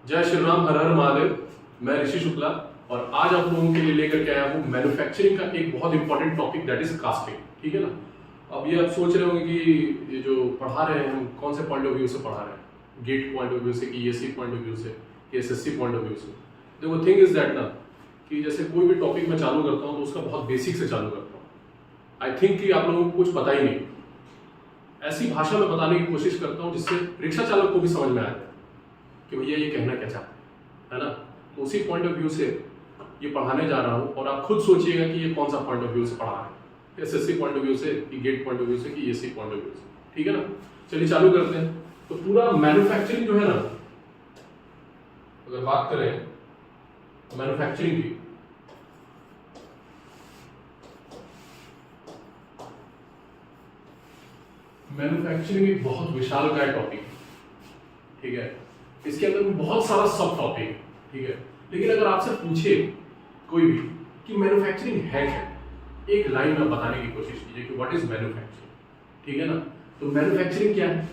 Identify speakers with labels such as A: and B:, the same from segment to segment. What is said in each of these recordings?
A: जय श्री राम, हर हर महादेव। मैं ऋषि शुक्ला और आज आप लोगों के लिए लेकर के आया हूँ मैन्युफैक्चरिंग का एक बहुत important topic, that is casting. ठीक है ना। अब ये आप सोच रहे होंगे कि ये जो पढ़ा रहे हैं हम कौन से पॉइंट ऑफ व्यू से पढ़ा रहे हैं, गेट पॉइंट ऑफ व्यू से कि ईएससी पॉइंट ऑफ व्यू से कि एसएससी पॉइंट ऑफ व्यू से। देखो थिंग इज दैट ना कि जैसे कोई भी टॉपिक मैं चालू करता हूँ तो उसका बहुत बेसिक से चालू करता हूँ। आई थिंक कि आप लोगों को कुछ पता ही नहीं, ऐसी भाषा में बताने की कोशिश करता हूँ जिससे रिक्शा चालक को भी समझ में आए कि भैया ये कहना क्या चाहते हैं, है ना। तो उसी पॉइंट ऑफ व्यू से ये पढ़ाने जा रहा हूँ और आप खुद सोचिएगा कि ये कौन सा पॉइंट ऑफ व्यू से पढ़ा है, एसएससी पॉइंट ऑफ व्यू से कि गेट पॉइंट ऑफ व्यू से कि ईएससी पॉइंट ऑफ व्यू से। ठीक है ना। चलिए चालू करते हैं। तो पूरा मैन्युफैक्चरिंग जो है ना, अगर बात करें मैन्युफैक्चरिंग की, मैन्युफैक्चरिंग एक बहुत विशाल का टॉपिक है। ठीक है। इसके अंदर में बहुत सारा सब टॉपिक है। ठीक है। लेकिन अगर आपसे पूछे कोई भी कि मैन्युफैक्चरिंग है क्या, एक लाइन में बताने की कोशिश कीजिए कि व्हाट इज मैन्युफैक्चरिंग। ठीक है ना। तो मैन्युफैक्चरिंग क्या है?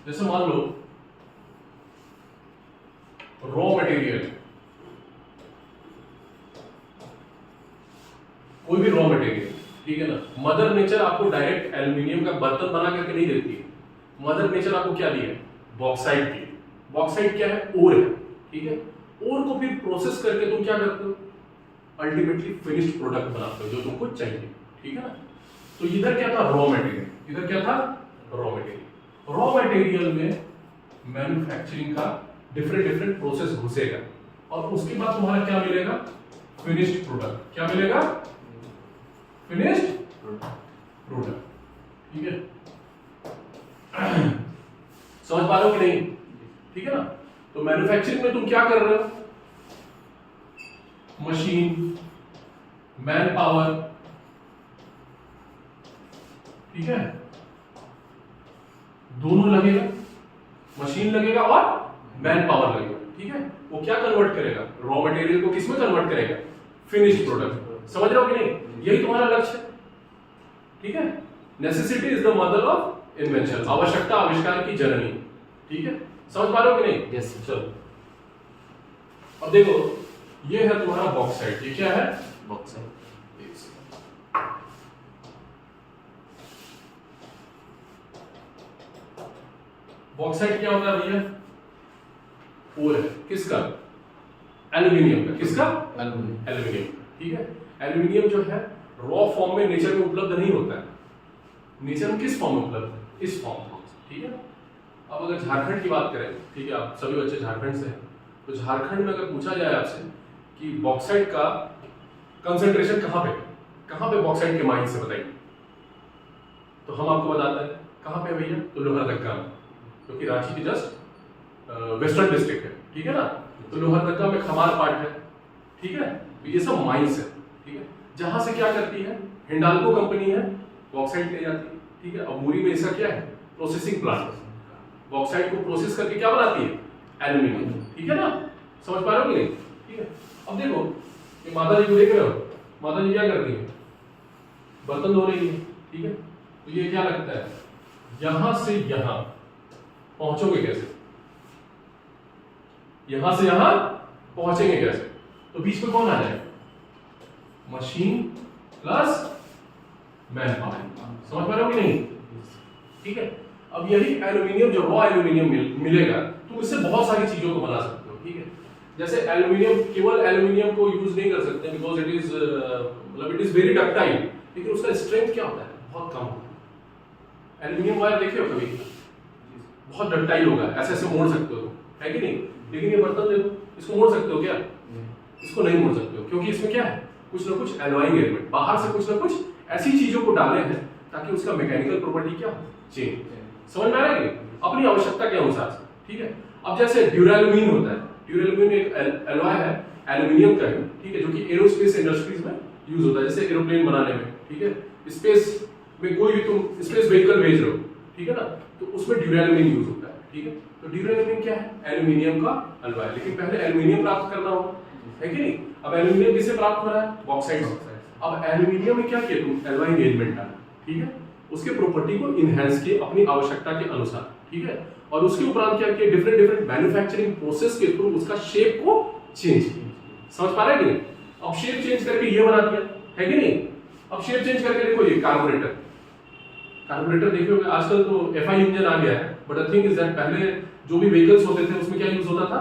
A: जैसे मान लो रॉ मटेरियल, कोई भी रॉ मटेरियल, ठीक है ना। मदर नेचर आपको डायरेक्ट एल्यूमिनियम का बर्तन बना करके नहीं देती है। मदर नेचर आपको क्या दी है? बॉक्साइट दी है। बॉक्साइट क्या है? ओर है। ठीक है। ओर को फिर प्रोसेस करके तुम क्या करते हो? अल्टीमेटली फिनिश्ड प्रोडक्ट बनाते हो जो तुमको चाहिए। ठीक है ना। तो इधर क्या था? Raw material. इधर क्या था? Raw material. रॉ मटेरियल में मैन्युफैक्चरिंग का डिफरेंट डिफरेंट प्रोसेस घुसेगा और उसके बाद तुम्हारा क्या मिलेगा? Finished product. क्या मिलेगा? Finished product. ठीक है। समझ पा रहे हो कि नहीं? ठीक है ना। तो मैन्युफैक्चरिंग में तुम क्या कर रहे हो? मशीन, मैन पावर, ठीक है, दोनों लगेगा। मशीन लगेगा और मैन पावर लगेगा। ठीक है। वो क्या कन्वर्ट करेगा? रॉ मटेरियल को किसमें कन्वर्ट करेगा? Finished product. समझ रहे हो कि नहीं? यही तुम्हारा लक्ष्य है। ठीक है। Necessity is the mother of invention. आवश्यकता आविष्कार की जननी। ठीक है। समझ पा रहे हो कि नहीं?
B: यस।
A: चलो अब देखो, ये है तुम्हारा बॉक्साइट। ये क्या है?
B: बॉक्साइट।
A: बॉक्साइट क्या होता है भैया? वो है किसका? एल्यूमिनियम का। किसका? एल्यूमिनियम। ठीक है। एल्यूमिनियम जो है रॉ फॉर्म में नेचर में उपलब्ध नहीं होता है। नेचर में किस फॉर्म में उपलब्ध है? इस फॉर्म में। ठीक है। अब अगर झारखंड की बात करें, ठीक है, आप सभी बच्चे झारखंड से हैं, तो झारखंड में अगर पूछा जाए आपसे कि बॉक्साइट का कंसंट्रेशन कहाँ पे बॉक्साइट के माइन से बताइए, तो हम आपको बताते हैं कहाँ पे भैया? तो लोहरदगा में, क्योंकि रांची की जस्ट वेस्टर्न डिस्ट्रिक्ट है। ठीक है ना। तो लोहरदगा में खमार पार्ट है। ठीक है। तो ये सब माइंस है। ठीक है। जहां से क्या करती है? हिंडाल्को कंपनी है, बॉक्साइट ले जाती है। ठीक है। अब मूरी में इसका क्या है? Processing plant. बॉक्साइट को प्रोसेस करके क्या बनाती है? एल्यूमिनियम। ठीक है ना। समझ पा रहे हो कि नहीं? ठीक है। अब देखो ये माता जी को देख रहे हो, माता जी क्या कर रही है? बर्तन धो रही है। ठीक है। तो ये क्या लगता है? यहां से यहां पहुंचोगे कैसे? यहां से यहां पहुंचेंगे कैसे? तो बीच में कौन आ जाएगा? Machine plus man power. समझ पा रहे हो कि नहीं? ठीक है। अब यही एल्यूमिनियम, जो रॉ एल्यूमिनियम मिलेगा, तुम इससे बहुत सारी चीजों को बना सकते हो। ठीक है। जैसे एल्यूमिनियम, केवल एल्यूमिनियम को यूज नहीं कर सकते बिकॉज इट इज मतलब इट इज वेरी डक्टाइल, लेकिन उसका स्ट्रेंथ क्या होता है? बहुत कम होता है। एल्यूमिनियम वायर देखे हो कभी? बहुत डक्टाइल होगा, ऐसे ऐसे मोड़ सकते हो, है कि नहीं? लेकिन ये बर्तन देखो, इसको मोड़ सकते हो क्या? इसको नहीं मोड़ सकते हो, क्योंकि इसमें क्या है? कुछ ना कुछ एलॉइंग एलिमेंट, बाहर से कुछ ना कुछ ऐसी चीजों को डाले हैं ताकि उसका मैकेनिकल प्रॉपर्टी क्या हो? चेंज। समझ में आ रहा है? अपनी आवश्यकता के अनुसार से। ठीक है। अब जैसे ड्यूरेलुमिन होता है, ड्यूरेलुमिन एक एलॉय है एल्यूमिनियम का है। ठीक है। जो कि एरोस्पेस इंडस्ट्रीज में यूज होता है, जैसे एरोप्लेन बनाने में। ठीक है। स्पेस में कोई भी तुम स्पेस व्हीकल भेज रहे हो, ठीक है ना, तो उसमें ड्यूरेलुमिन यूज होता है। ठीक है। तो ड्यूरेलुमिन क्या है? एल्यूमिनियम का अलॉय। लेकिन पहले एल्यूमिनियम प्राप्त करना होगा, है कि नहीं? अब एल्यूमिनियम किससे प्राप्त हो रहा है? बॉक्साइट। अब एल्यूमिनियम में क्या किया तुम? एलॉइंग एलिमेंट डाला। ठीक है। उसके प्रॉपर्टी को इनहेंस किए अपनी आवश्यकता के अनुसार, ठीक है। और उसके उपरांत क्या किया, डिफरेंट डिफरेंट मैन्युफैक्चरिंग प्रोसेस के थ्रू उसका शेप को चेंज किया। समझ पा रहे हैं कि नहीं? अब शेप चेंज करके ये बना दिया, है कि नहीं? अब शेप चेंज करके देखो ये कार्बोरेटर देखे होंगे, आजकल तो एफआई इंजन आ गया है, but the thing is that पहले जो भी व्हीकल्स होते थे उसमें क्या यूज होता था,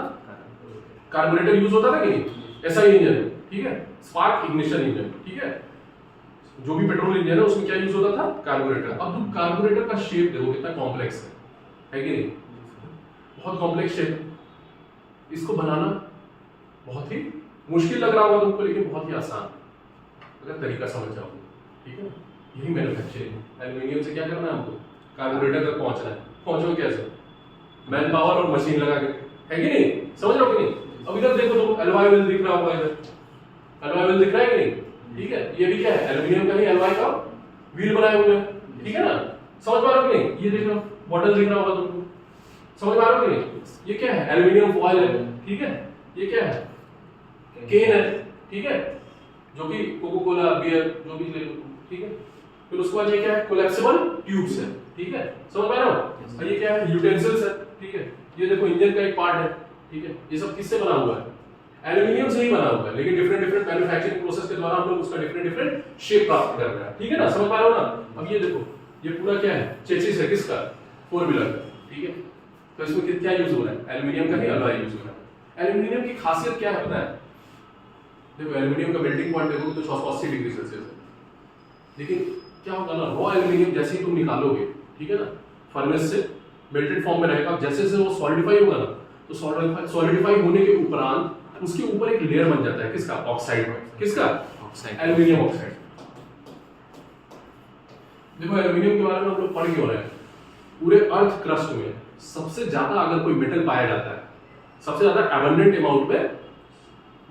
A: कार्बोरेटर यूज होता था कि नहीं? एसआई इंजन, ठीक है, स्पार्क इग्निशन इंजन, ठीक है, जो भी पेट्रोल इंजन है उसमें क्या यूज होता था, कार्बोरेटर। अब तुम कार्बोरेटर का शेप देखो कितना कॉम्प्लेक्स है कि नहीं? बहुत कॉम्प्लेक्स शेप, इसको बनाना बहुत ही मुश्किल लग रहा होगा तुमको, लेकिन बहुत ही आसान अगर तरीका समझ जाओ, ठीक है। यही मैन्युफैक्चरिंग, एल्यूमिनियम से क्या करना है हमको, कार्बोरेटर तक पहुंचना है। पहुंचो कैसे? मैन पावर और मशीन लगा के, है कि नहीं? समझ रहे हो कि नहीं? अब इधर देखो तुम, एलॉय व्हील दिख रहा होगा, इधर एलॉय व्हील दिख रहा है कि नहीं? ठीक है, ये भी क्या है, एल्यूमिनियम का ही एलॉय का व्हील बनाए हुए हैं, ठीक है ना? समझ पा रहे हो कि नहीं? ये देख रहे हो, बॉटल दिख रहा होगा तुमको, समझ पा रहे हो कि नहीं? ये क्या है, एल्यूमिनियम फॉयल है, ठीक है। ये क्या है, केन है, ठीक है, जो कि कोको कोला, बियर, जो भी ले लो, ठीक है। फिर उसके बाद ये क्या है, कोलैप्सिबल ट्यूब्स है, ठीक है, समझ पा रहे हो? और ये क्या है, यूटेंसिल्स है, ठीक है। ये देखो इंजन का एक पार्ट है, ठीक है। ये सब किससे बना हुआ है, एल्यूमिनियम से ही बना हुआ है, लेकिन डिफरेंट डिफरेंट मैन्युफैक्चरिंग प्रोसेस के द्वारा हम लोग उसका डिफरेंट डिफरेंट शेप प्राप्त कर रहे हैं, ठीक है ना? समझ पा रहे हो ना? अब ये देखो, ये पूरा क्या है, चेसिस है, किसका, फोर व्हीलर का, ठीक है। तो इसमें क्या यूज हो रहा है, एल्यूमिनियम का ही अलॉय यूज हो रहा है। एल्यूमिनियम की खासियत क्या है पता है? देखो एल्यूमिनियम का मेल्टिंग पॉइंट देखो तो 80 डिग्री सेल्सियस है, लेकिन क्या होगा ना, रॉ एल्यूमिनियम जैसे ही तुम निकालोगे, ठीक है ना, फर्नेस से मेल्टेड फॉर्म में रहेगा, जैसे जैसे वो सॉलिडिफाई होगा ना, तो सॉलिडिफाई होने के उपरांत उसके ऊपर एक लेयर बन जाता है, किसका, ऑक्साइड, किसका, ऑक्साइड, एल्यूमिनियम ऑक्साइड। देखो एल्यूमिनियम के बारे में हम लोग पढ़ क्यों रहे हैं, पूरे अर्थ क्रस्ट में सबसे ज्यादा अगर कोई मेटल पाया जाता है, सबसे ज्यादा एबंडेंट अमाउंट में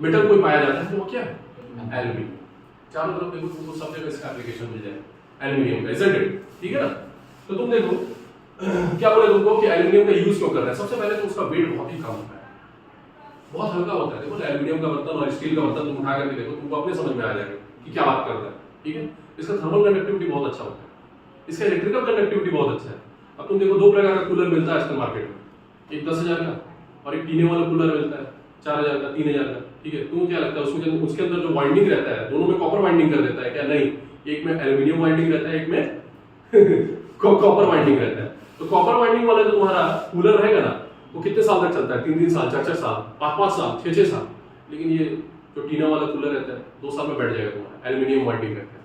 A: मेटल कोई पाया जाता है, तो वो क्या है, एल्यूमिनियम। चारों तरफ देखो तुमको सब जगह इसका एप्लीकेशन मिल जाए एल्यूमिनियम का, इजंट इट, ठीक है ना? तो तुम देखो क्या बोले तुमको कि एल्यूमिनियम का यूज क्यों कर रहे हैं। सबसे पहले तो उसका वेट बहुत ही कम होता है, बहुत हल्का होता है। देखो एल्यूमिनियम का बर्तन और स्टील का बर्तन तुम उठा करके देखो, तुमको अपने समझ में आ जाएगा कि क्या बात कर रहा है, ठीक है। इसका थर्मल कंडक्टिविटी बहुत अच्छा होता है, इसका इलेक्ट्रिकल कंडक्टिविटी बहुत अच्छा है। अब तुम देखो दो प्रकार का कूलर मिलता है आजकल मार्केट में, एक 10,000 का और एक पीने वाला कूलर मिलता है 4,000 का, 3,000 का, ठीक है। तुमको क्या लगता है उसके अंदर जो वाइंडिंग रहता है, दोनों में कॉपर वाइंडिंग कर देता है क्या? नहीं, एक में एल्यूमिनियम वाइंडिंग रहता है, एक में कॉपर वाइंडिंग रहता है। तो कॉपर वाइंडिंग वाला जो तुम्हारा कूलर रहेगा ना, वो कितने साल तक चलता है, 3-3 साल, 4-4 साल, 5-5 साल, 6-6 साल। लेकिन ये जो टीना वाला कूलर रहता है 2 साल में बैठ जाएगा तुम्हारा, एल्यूमिनियम वाइंडिंग रहता है।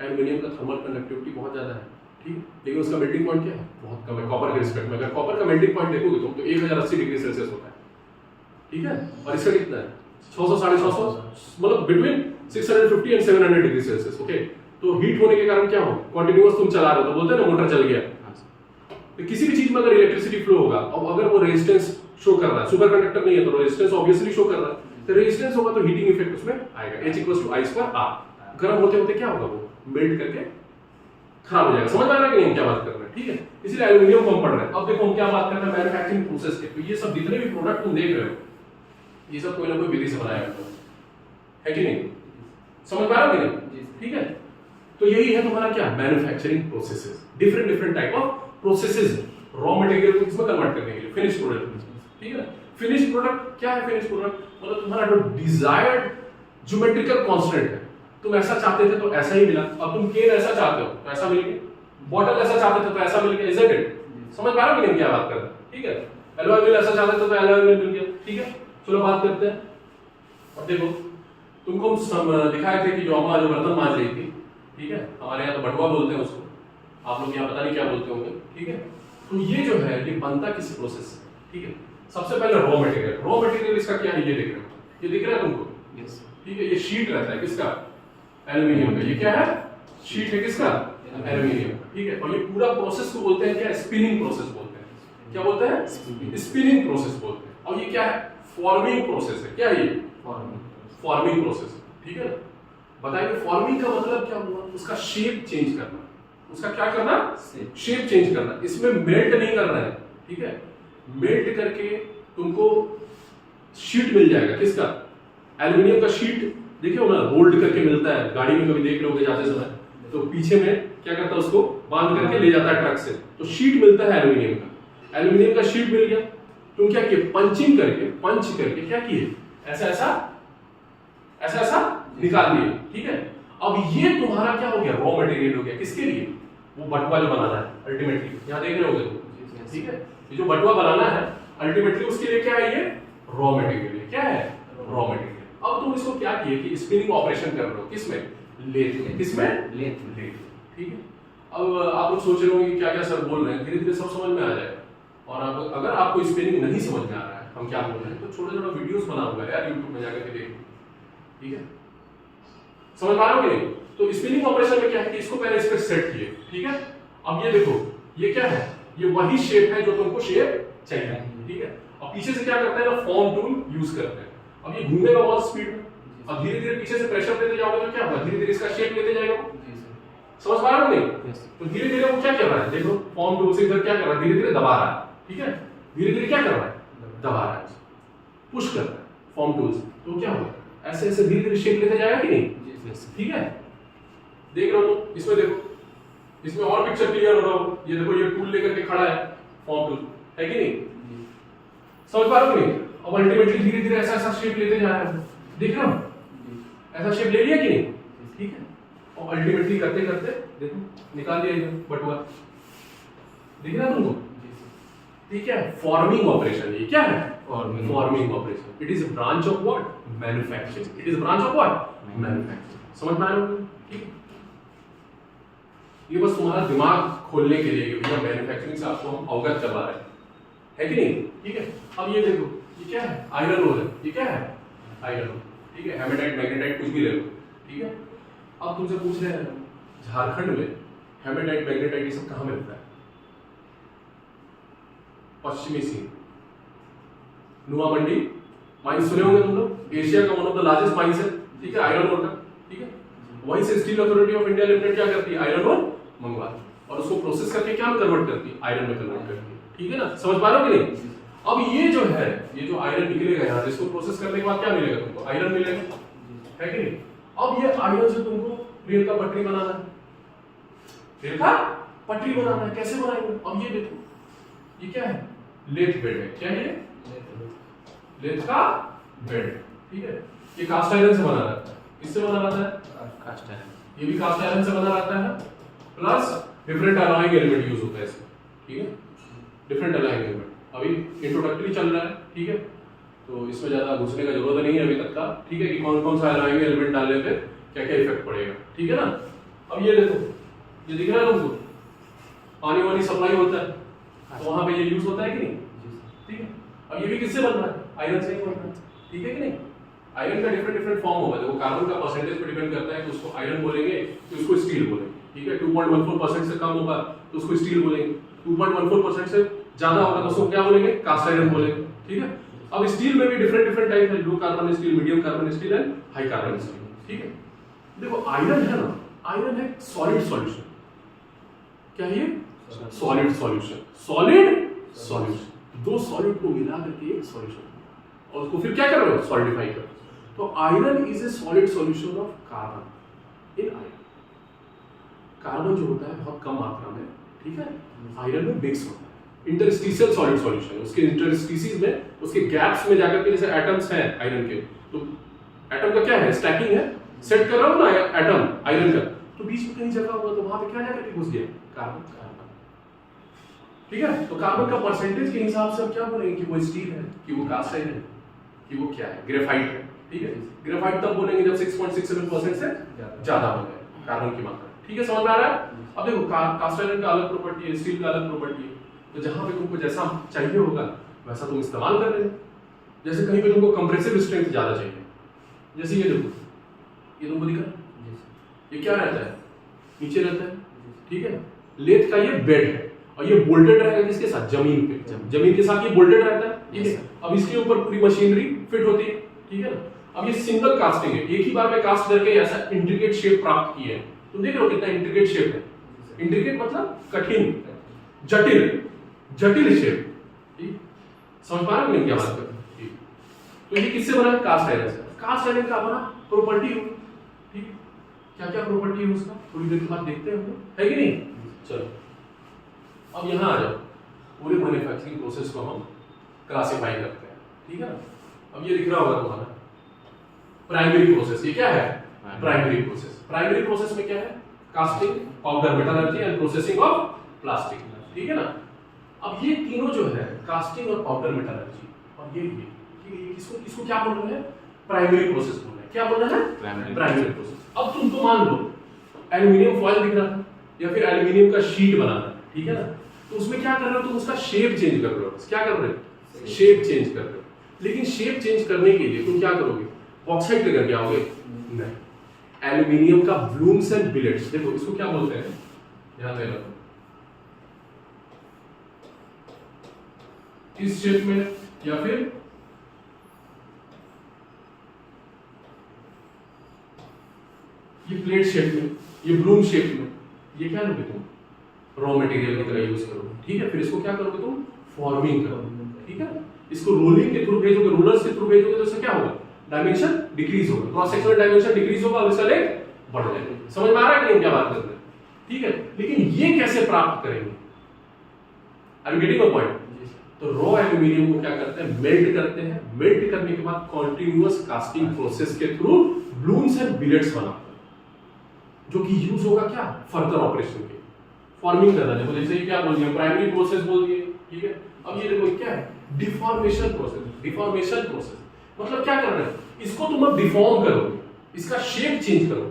A: एल्यूमिनियम का थर्मल कंडक्टिविटी बहुत ज्यादा है, ठीक, लेकिन उसका मेल्टिंग पॉइंट क्या है, बहुत कम है कॉपर के रिस्पेक्ट में। अगर कॉपर का मेल्टिंग पॉइंट देखोगे तुम तो 1080 डिग्री सेल्सियस होता है, ठीक है। और इसका कितना है, 600-650, मतलब between 650 and 700 degree Celsius, okay. तो हीट होने के कारण क्या हो, कंटिन्यूअस तुम चला रहे हो तो बोलते हैं ना मोटर चल गया। तो किसी भी चीज में अगर इलेक्ट्रिसिटी फ्लो होगा और अगर वो रेजिस्टेंस शो कर रहा है, सुपर कंडक्टर नहीं है तो रेजिस्टेंस ऑब्वियसली शो कर रहा है, तो रेजिस्टेंस होगा तो हीटिंग इफेक्ट उसमें आएगा, H=I²R। गर्म होते होते क्या होगा, वो मेल्ट करके खराब हो जाएगा। समझ में आ रहा है कि नहीं क्या बात कर रहे हैं, ठीक है। इसलिए एल्यूमिनियम को हम पढ़ रहे हैं। अब देखो हम क्या बात कर रहे हैं, मैन्युफैक्चरिंग प्रोसेस के। तो ये सब जितने भी प्रोडक्ट तुम देख रहे हो, ये सब कोई ना कोई विधि से बनाया है कि नहीं? समझ में आ रहा है कि नहीं? ठीक है। तो यही है तुम्हारा क्या, manufacturing processes, different different type of processes, raw material को किसमें कन्वर्ट करने के लिए, फिनिश प्रोडक्ट, ठीक है। फिनिश प्रोडक्ट क्या है, फिनिश प्रोडक्ट मतलब तुम्हारा जो डिजायर्ड ज्योमेट्रिकल कांस्टेंट है, तुम ऐसा चाहते थे तो ऐसा ही मिला। अब तुम केन ऐसा चाहते हो तो ऐसा मिल गया, बॉटल ऐसा चाहते थे तो ऐसा मिल गया, इजंट इट? समझ पा रहे हो कि नहीं क्या बात कर रहे हैं, ठीक है। एलॉय व्हील ऐसा चाहते थे तो एलॉय व्हील मिल गया, ठीक है। चलो बात करते हैं। अब देखो तुमको दिखाए थे कि जो अम्मा जो बर्तन मांज रही थी, ठीक है, हमारे यहाँ तो बटुआ बोलते हैं उसको, आप लोग यहाँ पता नहीं क्या बोलते होंगे, ठीक है। तो ये जो है ये बनता किस प्रोसेस से, ठीक है। सबसे पहले रॉ मटेरियल इसका क्या है, ये देख रहे हो, ये दिख रहा है तुमको, यस, ठीक है। ये शीट रहता है किसका, एल्यूमिनियम का। ये क्या है, शीट है किसका, एल्यूमिनियम, ठीक है। और ये पूरा प्रोसेस को बोलते हैं क्या, स्पिनिंग प्रोसेस बोलते हैं। क्या बोलते हैं, स्पिनिंग प्रोसेस बोलते हैं। और ये क्या है, फॉर्मिंग प्रोसेस है। क्या है ये, फॉर्मिंग प्रोसेस, ठीक है। बताइए फॉर्मिंग का मतलब क्या हुआ, उसका शेप चेंज करना, उसका क्या करना, शेप चेंज करना। इसमें मेल्ट नहीं करना है, ठीक है। मेल्ट करके तुमको शीट मिल जाएगा, किसका, एल्यूमिनियम का शीट। देखिए ना, रोल्ड करके मिलता है, गाड़ी में कभी देख रहे होगे जाते समय, तो पीछे में क्या करता है, उसको बांध करके ले जाता है ट्रक से। तो शीट मिलता है एल्यूमिनियम का, एल्यूमिनियम का शीट मिल गया, तुम क्या किए, पंच करके क्या किए, ऐसा ऐसा निकाल लिए, ठीक है। अब ये तुम्हारा क्या हो गया, रॉ मटेरियल हो गया, किसके लिए, वो बटुआ जो बनाना है अल्टीमेटली, यहाँ देख रहे होगे तुम, ठीक है। ये जो बटुआ बनाना है अल्टीमेटली उसके लिए क्या है, ये रॉ मटेरियल है, क्या है, रॉ मटेरियल। अब तुम इसको क्या किए कि स्पिनिंग ऑपरेशन कर रहे हो, किसमें, लेथ में, किसमें, लेथ, ठीक है। अब आप लोग सोच रहे हो कि क्या क्या सर बोल रहे हैं, धीरे धीरे सब समझ में आ जाएगा। और अब अगर आपको स्पिनिंग नहीं समझ में आ रहा है हम क्या बोल रहे हैं, तो छोटा छोटा वीडियोस बनाऊंगा यार यूट्यूब में जाकर के देखो, ठीक है, समझ पा रहे हो कि नहीं। तो स्पिनिंग ऑपरेशन में क्या है कि इसको पहले इस पे सेट किए, ठीक है। अब ये देखो, ये क्या है, ये वही शेप है जो तुमको शेप चाहिए, ठीक है। अब पीछे से क्या करते हैं ना, फॉर्म टूल यूज करते हैं। अब ये घूमेगा बहुत स्पीड में, अब धीरे धीरे पीछे से प्रेशर देते जाओगे तो क्या होगा, धीरे धीरे इसका शेप लेते जाएगा वो, समझ पा रहे हो नहीं। तो धीरे धीरे वो क्या कर रहा है, देखो फॉर्म टूल से इधर क्या कर रहा है, धीरे धीरे दबा रहा है, ठीक है, धीरे धीरे क्या कर रहा है, दबा रहा है, पुश कर रहा है फॉर्म टूल से। तो क्या होगा, ऐसे ऐसे धीरे धीरे शेप लेते जाएगा कि नहीं, ठीक है। देख रहे हो तो इसमें देखो, इसमें और पिक्चर क्लियर हो रहा हो, ये देखो ये टूल लेकर के खड़ा है, फॉर्म टूल है कि नहीं, समझ पा रहे हो कि नहीं। अब अल्टीमेटली धीरे धीरे ऐसा ऐसा शेप लेते जा रहा है, देख रहे हो, ऐसा शेप ले लिया कि नहीं, ठीक है। और अल्टीमेटली करते करते देखो निकाल दिया बटुआ, दिख रहा है तुमको, ठीक है। फॉर्मिंग ऑपरेशन, ये क्या है, forming operation, it is a branch of what, manufacturing, it is a branch of what, manufacturing, समझ में आ रहा है, ठीक है। ये बस तुम्हारा दिमाग खोलने के लिए कि भैया मैन्युफैक्चरिंग से आपको हम अवगत करवा रहे हैं कि नहीं, ठीक है। अब ये देखो, ये क्या है, आयरन ओर है, ये क्या है, आयरन ओर, ठीक है, हेमेटाइट मैग्नेटाइट कुछ भी ले लो, ठीक है। अब तुमसे पूछ रहे हैं झारखंड में हेमेटाइट मैग्नेटाइट ये सब कहां मिलता है, पश्चिमी सीन, नुआ मंडी माइंस सुने होंगे तुम लोग, एशिया का one of the largest mines है, ठीक है, आयरन ओर का, ठीक है। वहीं से steel authority of India limited क्या करती है, आयरन ओर मंगवाती और उसको प्रोसेस करके क्या कन्वर्ट करती है, आयरन में कन्वर्ट करती है, ठीक है ना, समझ पा रहे हो कि नहीं। अब ये जो है, ये जो आयरन निकलेगा यहाँ से, इसको प्रोसेस करने के बाद क्या मिलेगा तुमको, आयरन मिलेगा, है कि नहीं। अब ये आयरन से तुमको रेल का पटरी बनाना है, रेल का पटरी बनाना है, कैसे बनाएंगे। अब ये देखो, ये क्या है, लेथ बेड है, क्या है, लेथ का बेड, ठीक है। ये कास्ट आयरन से बना रहता है, किससे बना रहता है, कास्ट आयरन, ये भी कास्ट आयरन से बना रहता है, plus different alloying element use होता है इसमें, ठीक है, डिफरेंट अलॉइंग एलिमेंट। अभी इंट्रोडक्टरी चल रहा है, ठीक है, तो इसमें ज्यादा घुसने का जरूरत नहीं है अभी तक का, ठीक है, कि कौन कौन सा अलॉइंग एलिमेंट डालने पे क्या क्या इफेक्ट पड़ेगा, ठीक है ना। अब ये देखो, ये दिख रहा है तुमको, पानी वानी सप्लाई होता है तो वहां पे ये यूज होता है कि नहीं, ठीक है। अब ये भी किससे बन रहा है, आयरन से ही बन रहा है, ठीक है कि नहीं। आयरन का डिफरेंट डिफरेंट फॉर्म होगा, देखो कार्बन का परसेंटेज पे डिपेंड करता है कि उसको आयरन बोलेंगे कि उसको स्टील बोलेंगे, ठीक है। 2.14% से कम होगा तो उसको स्टील बोलेंगे, 2.14% से ज्यादा होगा तो उसको क्या बोलेंगे, कास्ट आयरन बोलेंगे, ठीक है। अब स्टील में भी डिफरेंट डिफरेंट टाइप है, low carbon steel, medium carbon steel and high carbon steel, ठीक है। देखो आयरन है ना, आयरन है सॉलिड सॉल्यूशन, क्या है ये, सॉलिड सॉल्यूशन, सॉलिड सॉल्यूशन, दो सॉलिड को मिला करके एक सॉल्यूशन और उसको फिर क्या कर रहे हो, सॉलिडिफाई कर रहे हो। तो iron is a solid solution of carbon in iron, carbon जो होता है बहुत कम मात्रा में, ठीक है, आयरन में मिक्स होता है, इंटरस्टिशियल सॉलिड सॉल्यूशन, उसके इंटरस्टिशियस में, उसके गैप्स में जाकर के, जैसे एटम्स हैं आयरन के, तो एटम का क्या है, स्टैकिंग है, सेट कर रहा हूं ना एटम आयरन का, तो बीच में कहीं जगह होगा तो वहां पे क्या जाकर के घुस गया, कार्बन, ठीक है। तो कार्बन का परसेंटेज के हिसाब से हम क्या बोलेंगे कि वो स्टील है, कि वो कास्ट आयरन है, कि वो क्या है, ग्रेफाइट है, ठीक है। ग्रेफाइट तब बोलेंगे जब 6.67% से ज्यादा हो जाए कार्बन की मात्रा, ठीक है, समझ में आ रहा है। अब देखो कास्ट आयरन का अलग प्रॉपर्टी है, स्टील का अलग प्रॉपर्टी है, तो जहां पे तुमको जैसा चाहिए होगा वैसा तुम इस्तेमाल कर लेना। जैसे कहीं पे तुमको कंप्रेसिव स्ट्रेंथ ज्यादा चाहिए, जैसे ये देखो, ये तुमको दिखा, ये क्या रहता है, नीचे रहता है, ठीक है। लेथ का ये बेड है और ये बोल्टेड रहेगा किसके साथ, जमीन पे, जमीन के साथ ये बोल्टेड रहता है, ठीक है। अब इसके ऊपर पूरी मशीनरी फिट होती है, ठीक है ना। अब ये सिंगल कास्टिंग है, एक ही बार में कास्ट करके ऐसा इंट्रिकेट शेप प्राप्त किया है, तुम देख रहे हो कितना इंट्रिकेट शेप है, इंट्रिकेट मतलब कठिन, जटिल, जटिल शेप, ठीक, समझ पा रहे हो क्या बात कर रहे हैं। तो ये किससे बना है, कास्ट आयरन से। कास्ट आयरन का बना प्रॉपर्टी, ठीक, क्या क्या प्रॉपर्टी है उसका थोड़ी देर के बाद देखते हैं हम लोग, है कि नहीं। चलो अब यहाँ आ जाओ, पूरे मैन्युफैक्चरिंग प्रोसेस को हम क्लासिफाई करते हैं, ठीक है ना। अब ये दिख रहा होगा तुम्हारा प्राइमरी प्रोसेस, ये क्या है प्राइमरी प्रोसेस। प्राइमरी प्रोसेस में क्या है, casting, powder metallurgy and processing of plastic, ठीक है ना। अब ये तीनों जो है कास्टिंग और पाउडर मेटलर्जी और ये इसको क्या बोल रहे हैं, प्राइमरी प्रोसेस बोल रहे हैं। क्या बोल रहे हैं, प्राइमरी प्रोसेस। अब तुमको मान लो एल्यूमिनियम फॉयल दिख रहा है या फिर एल्यूमिनियम का शीट बनाना है, ठीक है ना। तो उसमें क्या कर रहे हो तुम, उसका शेप चेंज कर रहे हो। क्या कर रहे हो, शेप चेंज कर रहे हो। लेकिन शेप चेंज करने के लिए तुम क्या करोगे, बॉक्साइट लेकर के आओगे, नहीं। एल्यूमिनियम का ब्लूम्स एंड बिलेट्स, देखो इसको क्या बोलते हैं, ध्यान देना, इस शेप में या फिर ये प्लेट शेप में, ये ब्लूम शेप में, ये क्या लोगे तुम, रॉ मटेरियल की तरह यूज करोगे, ठीक है। फिर इसको क्या करोगे तुम, फॉर्मिंग करोगे, ठीक है। इसको रोलिंग के थ्रू भेजोगे, रोलर्स के थ्रू भेजोगे, तो इससे क्या होगा, डायमेंशन डिक्रीज होगा, क्रॉस सेक्शनल डायमेंशन डिक्रीज होगा और इसका लेंथ बढ़ जाएगा। समझ में आ रहा है कि नहीं क्या बात कर रहे हैं, ठीक है। लेकिन ये कैसे प्राप्त करेंगे, are you getting a point. तो रॉ एल्यूमिनियम को क्या करते हैं, मेल्ट करते हैं, मेल्ट करने के बाद कॉन्टिन्यूअस कास्टिंग प्रोसेस के थ्रू ब्लूम्स एंड बिलेट्स बनाते हैं, जो कि यूज होगा क्या, फर्दर ऑपरेशन के, फॉर्मिंग करना। देखो जैसे ये क्या बोल दिया, प्राइमरी प्रोसेस बोल दिए, ठीक है। अब ये देखो क्या है, डिफॉर्मेशन प्रोसेस। डिफॉर्मेशन प्रोसेस मतलब क्या कर रहे हैं, इसको तुम अब डिफॉर्म करोगे, इसका शेप चेंज करोगे,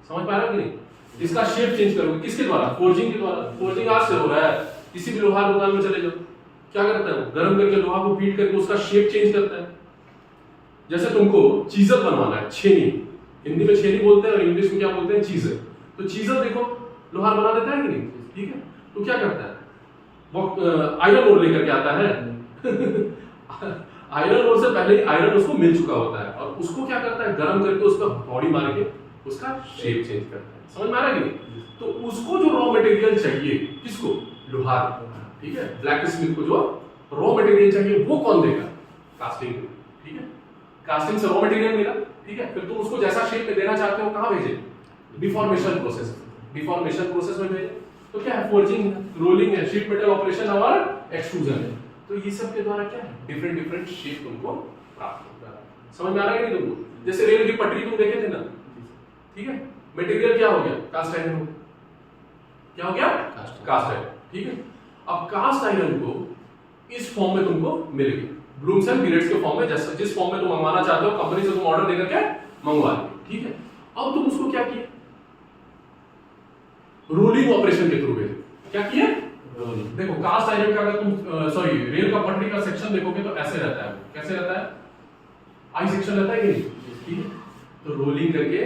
A: समझ पा रहे हो कि नहीं। इसका शेप चेंज करोगे किसके द्वारा, फोर्जिंग के द्वारा। फोर्जिंग आज से हो रहा है, किसी भी लोहार दुकान में चले जाओ, क्या करता है वो, गर्म करके लोहा को पीट करके उसका शेप चेंज करता है। जैसे तुमको चीजर बनवाना है, छेनी, हिंदी में छेनी बोलते हैं और इंग्लिश में क्या बोलते हैं, चीजर। तो चीजर देखो लोहार बना देता है कि नहीं, ठीक है। तो क्या करता है, वो आयरन ओर लेकर के आता है आयरन ओर से पहले ही आयरन उसको मिल चुका होता है और उसको क्या करता है, गर्म करके उसका बॉडी मार के उसका शेप चेंज करता है। समझ में आ रहा है कि नहीं। तो उसको जो रॉ मटेरियल चाहिए, किसको, लोहार, ठीक है, ब्लैक स्मिथ को जो रॉ मटेरियल चाहिए वो कौन देगा, कास्टिंग, ठीक है। कास्टिंग से रॉ मटेरियल मिला, ठीक है। फिर तुम उसको जैसा शेप में देना चाहते हो कहां भेजे, डिफॉर्मेशन प्रोसेस। डिफॉर्मेशन प्रोसेस में भेजे तो क्या है, फोर्जिंग, रोलिंग है, शीट मेटल ऑपरेशन और एक्सट्रूजन है। तो ये सब के द्वारा क्या है, डिफरेंट डिफरेंट शेप तुमको प्राप्त होता है। समझ में आ रहा है कि नहीं तुमको। जैसे रेल की पटरी तुम देखे थे ना, ठीक है, मटेरियल क्या हो गया, कास्ट आयरन हो गया, क्या हो गया, कास्ट आयरन, ठीक है। अब कास्ट आयरन को इस फॉर्म में तुमको मिल गई, ब्लूम्स एंड बिलेट्स के फॉर्म में, जैसे जिस फॉर्म में तुम मंगवाना चाहते हो कंपनी से तुम ऑर्डर देकर के मंगवा लो, ठीक है। अब तुम उसको क्या किया, रोलिंग ऑपरेशन के थ्रू भेजो। क्या किया, देखो कास्ट आयरन का अगर तुम सॉरी रेल का पटरी का सेक्शन देखोगे तो ऐसे रहता है, कैसे रहता है, आई सेक्शन रहता है कि नहीं, ठीक है। तो रोलिंग करके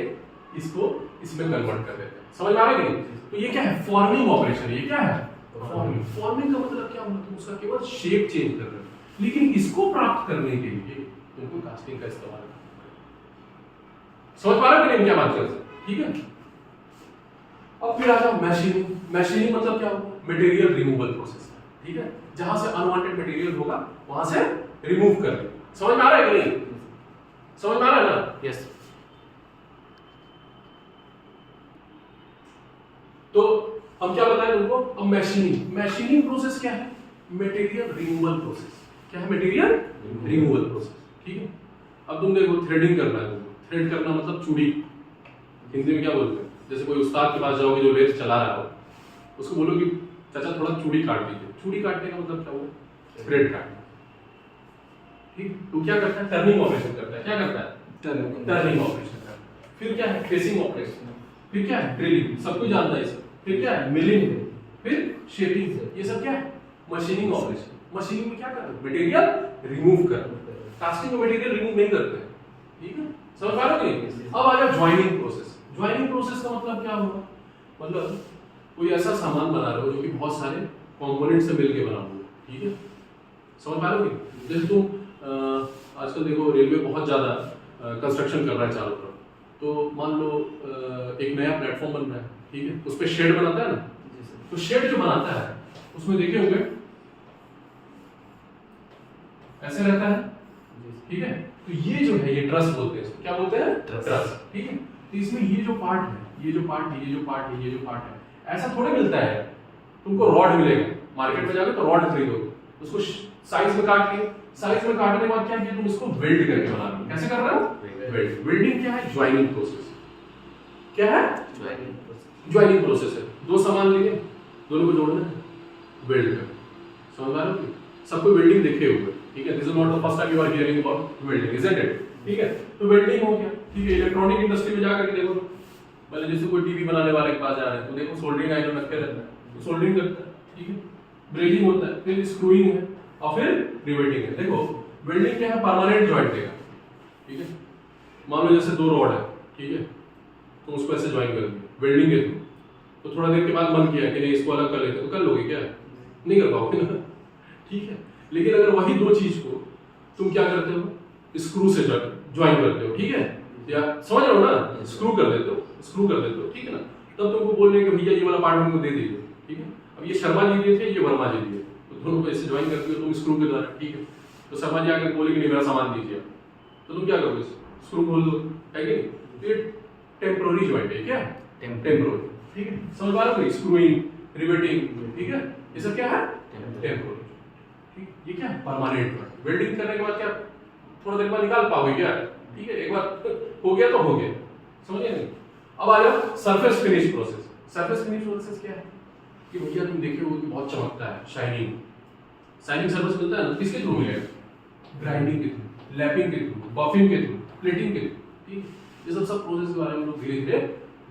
A: इसको इसमें कन्वर्ट कर देते हैं। समझ में आ रहा है कि नहीं। तो ये क्या है, फॉर्मिंग ऑपरेशन। ये क्या है, फॉर्मिंग। फॉर्मिंग का मतलब क्या होगा, तुम उसका केवल शेप चेंज कर रहे हो, लेकिन इसको प्राप्त करने के लिए तुमको कास्टिंग का इस्तेमाल करना है। समझ पा रहे हो कि नहीं क्या बात कर रहे हैं, ठीक है। अब फिर आ जाओ मैशिनिंग। मैशिनिंग मतलब क्या होगा, मटेरियल रिमूवल प्रोसेस, ठीक है। जहां से अनवांटेड मटेरियल होगा वहां से रिमूव कर ले। समझ में आ रहा है कि नहीं, समझ में आ रहा है ना, यस। तो हम क्या बताएं तुमको, अब मैशिनिंग। मैशिनिंग प्रोसेस क्या है, मटेरियल रिमूवल प्रोसेस। क्या है, मटेरियल रिमूवल प्रोसेस, ठीक है। अब तुम देखो थ्रेडिंग करना है तुमको, थ्रेड करना मतलब चूड़ी, हिंदी में क्या बोलते हैं, जैसे कोई उस्ताद के पास जाओगे जो लेथ चला रहा हो, उसको बोलो कि चाचा थोड़ा चूड़ी काट दीजिए। चूड़ी काटने का मतलब क्या हुआ, थ्रेड काटना, ठीक। तो क्या करता है, टर्निंग ऑपरेशन करता है। क्या करता है, टर्निंग ऑपरेशन करता है। फिर क्या है, फेसिंग ऑपरेशन, फिर क्या है, ड्रिलिंग, सब कुछ जानता है इसे। फिर क्या है, मिलिंग, फिर शेपिंग, ये सब क्या है, मशीनिंग ऑपरेशन। मशीनिंग में क्या करते हैं, मटेरियल रिमूव करते हैं। कास्टिंग में मटेरियल रिमूव नहीं करते हैं, ठीक है। समझ पा रहे हो कि। अब आ जाए ज्वाइनिंग प्रोसेस। ज्वाइनिंग प्रोसेस का मतलब क्या होगा, मतलब कोई ऐसा सामान बना रहे हो जो कि बहुत सारे कंपोनेंट से मिलके बना हुआ है, ठीक है। समझ पा रहे हो। जैसे तुम आजकल देखो रेलवे बहुत ज्यादा कंस्ट्रक्शन कर रहा है चारों तरफ, तो मान लो एक नया प्लेटफॉर्म बन रहा है, ठीक है, उस पर शेड बनाता है ना, तो शेड जो बनाता है उसमें देखे होंगे ऐसे रहता है, ठीक है। तो ये जो है, ये ट्रस बोलते हैं, क्या बोलते हैं, ट्रस, ठीक है। तो इसमें ये जो पार्ट है ये जो पार्ट है, ये जो पार्ट है, ये जो पार्ट है, ऐसा थोड़े मिलता है। तुमको रॉड मिलेगा, मार्केट में जाकर तो रॉड खरीदोगे, उसको साइज में काट के, साइज में काटने के बाद क्या किया तुम इसको वेल्ड करके बना रहे हो। कैसे कर रहे हो? वेल्ड। वेल्डिंग क्या है? Joining process. क्या है? ज्वाइनिंग प्रोसेस है। दो सामान लिए, दोनों को जोड़ना है, वेल्ड कर। समझ आ रहा है? सबको वेल्डिंग देखे हुए, ठीक है। This is not the first time you are hearing about welding, isn't it? ठीक है, तो वेल्डिंग हो गया, ठीक है। इलेक्ट्रॉनिक इंडस्ट्री में जाकर के देखो, पहले जैसे कोई टीवी बनाने वाले के पास जा रहे हैं तो देखो सोल्डरिंग आयरन रखे रहता है, तो सोल्डरिंग करता है, ठीक है। ब्रेजिंग होता है, फिर स्क्रूइंग है और फिर रिवेटिंग है। देखो वेल्डिंग क्या है? परमानेंट जॉइंट देगा, ठीक है। मान लो जैसे दो रॉड है, ठीक है, तो उसको ऐसे ज्वाइन कर दिया वेल्डिंग के थ्रू, तो थोड़ा देर के बाद मन किया कि नहीं इसको अलग कर लेते, तो कर लोगे क्या? नहीं कर पाओगे ना, ठीक है। लेकिन अगर वही दो चीज को तुम क्या करते हो? स्क्रू से ज्वाइन करते हो, ठीक है, या समझ रहे हो ना, स्क्रू कर देते हो, स्क्रू कर देते हो, ठीक है ना। तब तुमको बोलने कि भैया ये वाला पार्ट हमको दे दीजिए, ठीक है। अब ये शर्मा जी दिए थे, ये वर्मा जी दिए, तो दोनों को ऐसे ज्वाइन करते हो तुम स्क्रू के द्वारा, ठीक है। तो शर्मा जी आकर बोले कि नहीं मेरा सामान दीजिए, तो तुम क्या करोगे? स्क्रू खोल दो, है कि नहीं? तो ये टेम्पोररी ज्वाइंट है, क्या? टेम्पोररी, ठीक है। समझ पा रहे हो? स्क्रूइंग, रिवेटिंग, ठीक है, ये सब क्या है? टेम्पोररी, ठीक। ये क्या है? Permanent joint. वेल्डिंग करने के बाद क्या थोड़ा देर बाद निकाल पाओगे क्या? ठीक है, एक बार हो गया तो हो गया, समझे नहीं? अब आ जाओ surface finish process. Surface finish process क्या है? कि भैया तुम देखे हो कि बहुत चमकता है, शाइनिंग, शाइनिंग सरफेस मिलता है ना, किसके थ्रू मिलेगा? ग्राइंडिंग के थ्रू, लैपिंग के थ्रू, बफिंग के थ्रू, प्लेटिंग के थ्रू, ठीक है। ये सब प्रोसेस के बारे में हम लोग धीरे धीरे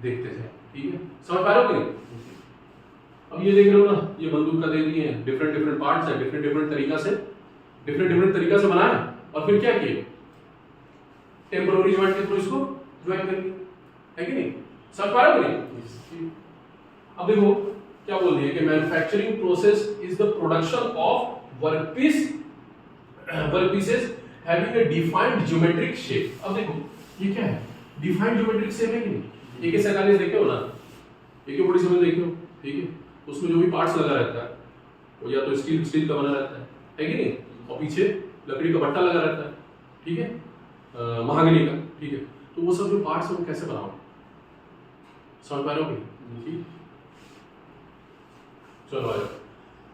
A: देखते जाए, ठीक है। समझ पा रहे हो कि नहीं? अब ये देख रहे हो ना, ये बंदूक का दे दिए हैं, डिफरेंट डिफरेंट पार्ट्स है, डिफरेंट डिफरेंट तरीका से बनाया, और फिर क्या किए? टेम्पोररी ज्वाइंट के थ्रू इसको ज्वाइन कर लिया, है कि नहीं? समझ पा रहे हो कि नहीं? अब देखो क्या बोल दिया कि manufacturing process is the production of workpieces having a defined geometric shape. अब देखो ये क्या है? डिफाइंड ज्योमेट्रिक शेप है कि नहीं? AK-47 देखे हो ना, AK-47 देखे हो, ठीक है। उसमें जो भी पार्ट्स लगा रहता है वो या तो स्टील का बना रहता है कि नहीं, और पीछे लकड़ी का भट्टा लगा रहता है, ठीक है, महागनी का, ठीक है। तो वो सब जो पार्ट्स है वो कैसे बनाओ? समझ पा रहे हो? ठीक, चलो आ जाओ।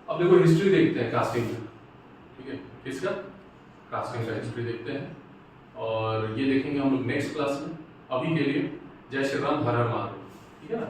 A: अब देखो हिस्ट्री देखते हैं कास्टिंग का, ठीक है। किसका? कास्टिंग का हिस्ट्री देखते हैं, और ये देखेंगे हम लोग नेक्स्ट क्लास में। अभी के लिए जय श्री राम, हर हर महादेव, ठीक है ना।